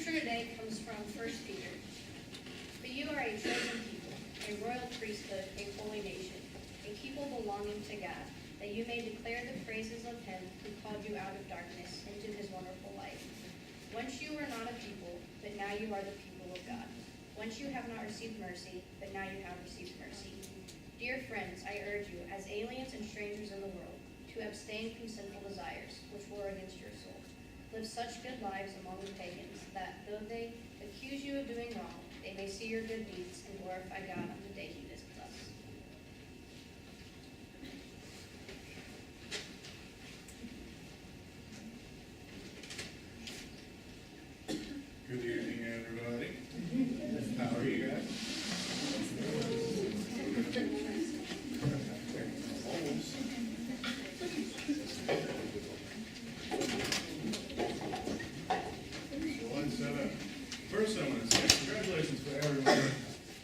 scripture today comes from 1 Peter. But you are a chosen people, a royal priesthood, a holy nation, a people belonging to God, that you may declare the praises of him who called you out of darkness into his wonderful light. Once you were not a people, but now you are the people of God. Once you have not received mercy, but now you have received mercy. Dear friends, I urge you, as aliens and strangers in the world, to abstain from sinful desires, which war against your soul. Live such good lives among the pagans, that though they accuse you of doing wrong, they may see your good deeds and glorify God on the day he visits us. Good evening, everybody. How are you guys? First, I want to say congratulations for everyone,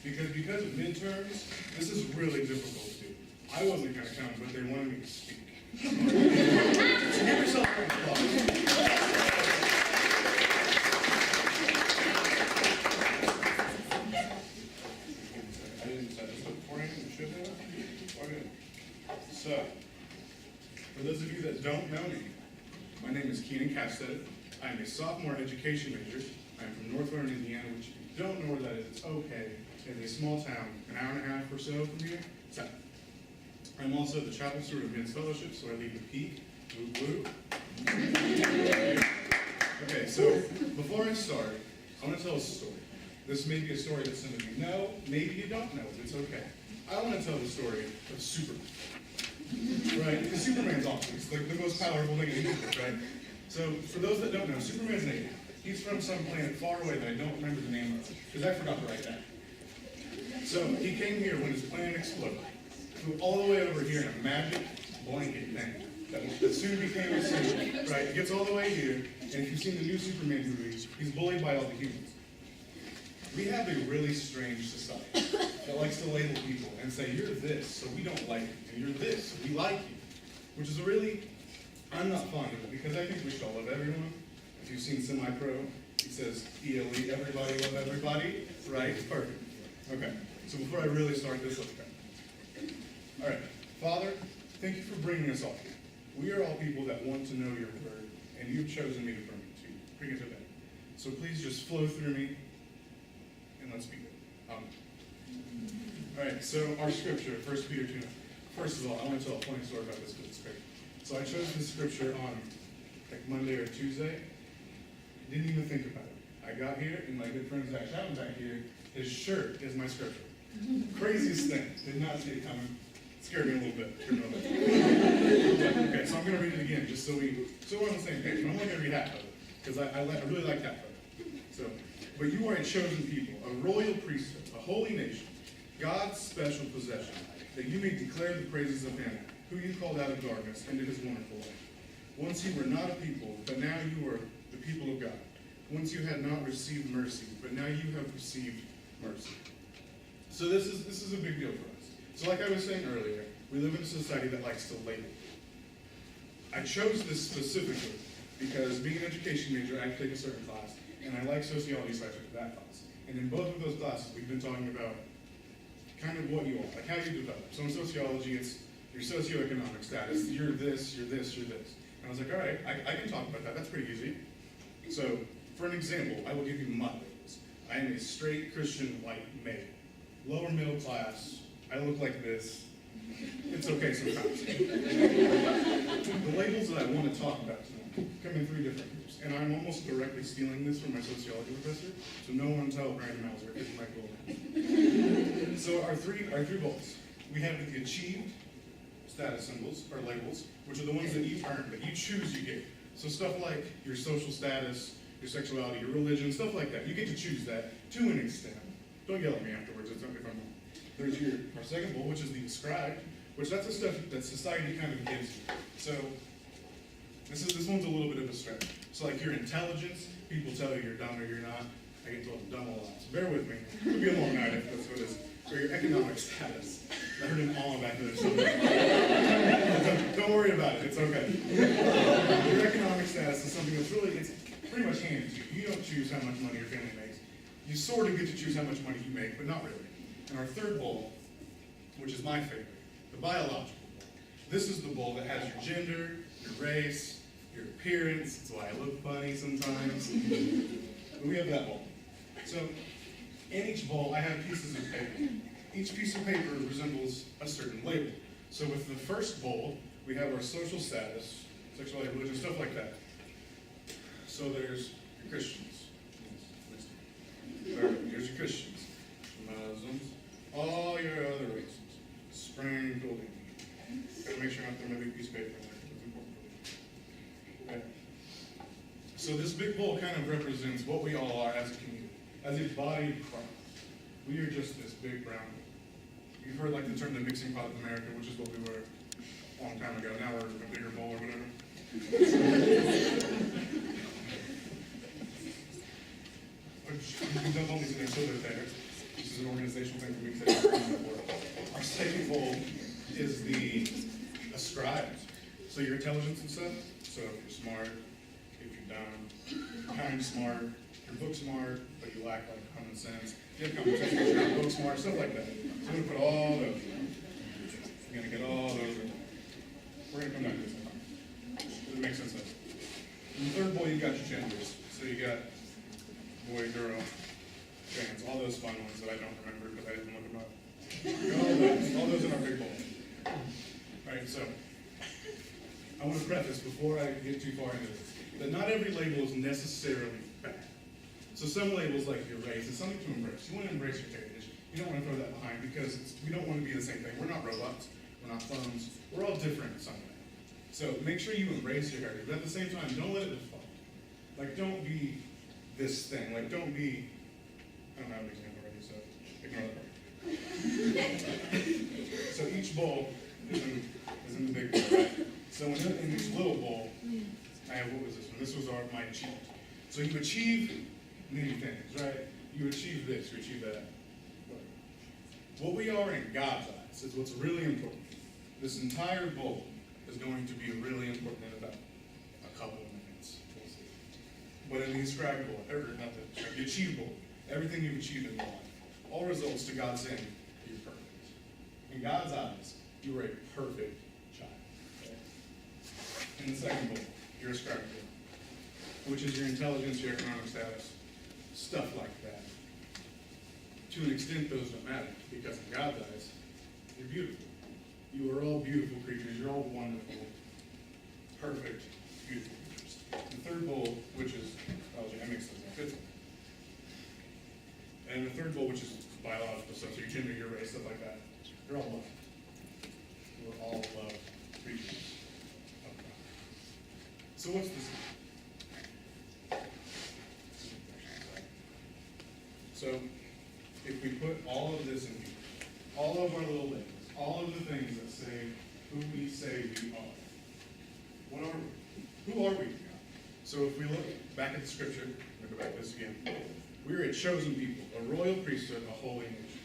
because of midterms, this is really difficult to do. I wasn't going to come, but they wanted me to speak. So give yourself a applause. I didn't set this up for you. You should have. Okay. So, for those of you that don't know me, my name is Keenan Castetter. I'm a sophomore education major. I'm from Northwestern Indiana, which if you don't know where that is, it's okay. It's a small town, an hour and a half or so from here. So, I'm also the chapel steward of Men's Fellowship, so I lead the peak. Woo woo. Okay, so before I start, I want to tell a story. This may be a story that some of you know, maybe you don't know. It's okay. I want to tell the story of Superman. Right? Because Superman's awesome. It's like the most powerful thing in the universe, right? So, for those that don't know, Superman's an alien. He's from some planet far away that I don't remember the name of, because I forgot to write that. So, he came here when his planet exploded. Flew all the way over here in a magic blanket thing that soon became a suit, right? He gets all the way here, and if you've seen the new Superman movie, he's bullied by all the humans. We have a really strange society that likes to label people and say, you're this, so we don't like you, and you're this, so we like you. Which is a really, I'm not fond of it, because I think we should all love everyone. If you've seen Semi-Pro, he says, ELE, everybody love everybody, right? Perfect. Okay, so before I really start this, let's go. All right, Father, thank you for bringing us all here. We are all people that want to know your word, and you've chosen me to bring it today. So please just flow through me, and let's begin. All right, so our scripture, 1 Peter 2. First of all, I want to tell a funny story about this because it's great. So I chose this scripture on like Monday or Tuesday. Didn't even think about it. I got here, and my good friend Zach Chapman back here, his shirt is my scripture. Craziest thing. Did not see it coming. Scared me a little bit. Okay, so I'm going to read it again, just so we're on the same page. I'm only going to read half of it, because I really like half of it. So, but you are a chosen people, a royal priesthood, a holy nation, God's special possession, that you may declare the praises of him, who you called out of darkness into his wonderful light. Once you were not a people, but now you are the people of God. Once you had not received mercy, but now you have received mercy. So this is a big deal for us. So like I was saying earlier, we live in a society that likes to label. I chose this specifically because being an education major, I take a certain class, and I like sociology, so I took that class. And in both of those classes, we've been talking about kind of what you are, like how you develop. So in sociology, it's your socioeconomic status. You're this, you're this, you're this. And I was like, all right, I can talk about that. That's pretty easy. So for an example, I will give you my labels. I am a straight Christian white male. Lower middle class. I look like this. It's okay sometimes. The labels that I want to talk about tonight come in 3 different groups. And I'm almost directly stealing this from my sociology professor, so no one tell Brandon Mauser because my goal. So our three goals. We have the achieved status symbols, or labels, which are the ones that you earn, that you choose you get. So stuff like your social status, your sexuality, your religion, stuff like that. You get to choose that to an extent. Don't yell at me afterwards if I'm wrong. There's our second goal, which is the ascribed, which that's the stuff that society kind of gives you. So this one's a little bit of a stretch. So like your intelligence, people tell you you're dumb or you're not. I get told I'm dumb a lot. So bear with me. It'll be a long night if that's what it is. Or your economic status. I heard an awe back there somewhere. Don't worry about it. It's okay. Your economic status is something that's really, pretty much handed to you. You don't choose how much money your family makes. You sort of get to choose how much money you make, but not really. And our third bowl, which is my favorite, the biological bowl. This is the bowl that has your gender, your race, your appearance. That's why I look funny sometimes. But we have that bowl. So in each bowl, I have pieces of paper. Each piece of paper resembles a certain label. So with the first bowl, we have our social status, sexuality, religion, stuff like that. So there's your Christians. Here's your Christians. Muslims. All your other races. Sprinkled in. Gotta make sure not to throw a big piece of paper in there. It's important. Okay. So this big bowl kind of represents what we all are as a community. As a body of Christ. We are just this big brown bowl. You've heard like the term the mixing pot of America, which is what we were a long time ago. Now we're a bigger bowl or whatever. You can dump all these in there so they're there. This is an organizational thing for me to say. Our second bowl is the ascribed. So your intelligence and stuff. So if you're smart, if you're dumb, kind of smart, you're book smart, but you lack like common sense. You have common sense, but you're not book smart, stuff like that. So we're gonna put all those. We're gonna get all those. We're gonna come back to this sometime. Does it make sense? In the third bowl, you got your genders. So you got boy, girl, trans, all those fun ones that I don't remember because I didn't look them up. All those in our big bowl. All right, so I want to preface before I get too far into this that not every label is necessarily bad. So some labels like your race is something to embrace. You want to embrace your heritage. You don't want to throw that behind because we don't want to be the same thing. We're not robots. We're not clones. We're all different in some way. So make sure you embrace your heritage, but at the same time, don't let it define. Like, don't be this thing. Like, don't be, I don't have an example already, so ignore that. So each bowl is in the big bowl, right? So in each little bowl, I have, what was this one? This was my achievement. So you achieve many things, right? You achieve this, you achieve that. What we are in God's eyes is what's really important. This entire bowl is going to be really important in about a couple of minutes. We'll see. But in the ascribed bowl, the achieved bowl, everything you've achieved in your life, all results to God saying you're perfect. In God's eyes, you are a perfect child. Okay? In the second bowl, your ascribed bowl, which is your intelligence, your economic status, stuff like that. To an extent, those don't matter, because in God's eyes, you're beautiful. You are all beautiful creatures. You're all wonderful, perfect, beautiful creatures. The third bowl, which is biology, I mixed those up. Fifth one. And the third bowl, which is biological stuff, so your gender, your race, stuff like that. You're all loved. We're all loved creatures of God. So what's this? So if we put all of this in here, all of our little labels, all of the things that say who we say we are, what are we? Who are we? So if we look back at the scripture, we'll go back to this again. We're a chosen people, a royal priesthood, a holy nation,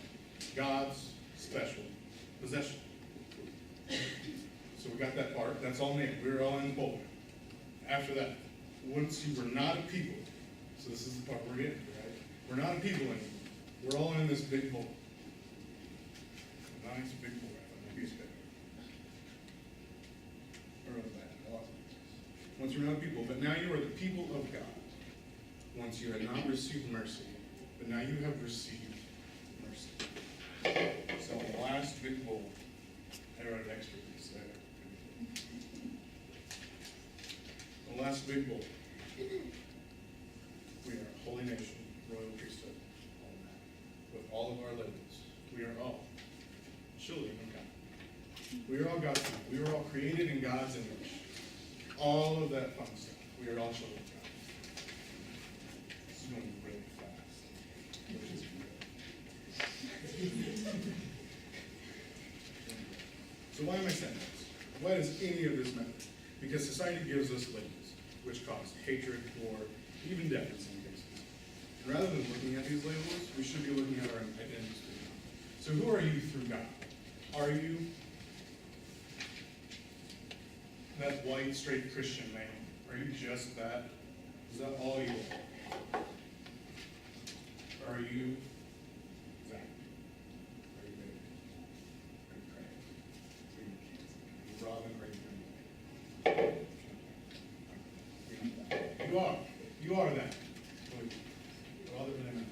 God's special possession. So we got that part. That's all named. We're all in the bowl. After that, once you were not a people, so this is the part we're getting to, right? We're not a people anymore. We're all in this big bowl. A nice big bowl. Piece of paper. Or was that? I lost it. Once you're not a people, but now you are the people of God. Once you had not received mercy, but now you have received mercy. So the last big bowl, I wrote an extra piece there. The last big bowl. We are a holy nation, royal priesthood, all of that. With all of our labels. We are all children of God. We are all God's people. We were all created in God's image. All of that fun stuff. We are all children of God. This is going really fast. Which is good. So why am I saying this? Why does any of this matter? Because society gives us labels, which cause hatred, war, even death in some cases. And rather than looking at these labels, we should be looking at our identities through God. So who are you through God? Are you that white, straight Christian man? Are you just that? Is that all you are? Are you, Zach? Are you David? Are you Craig? Are you Robin? Are you You are. You are that. Well, other than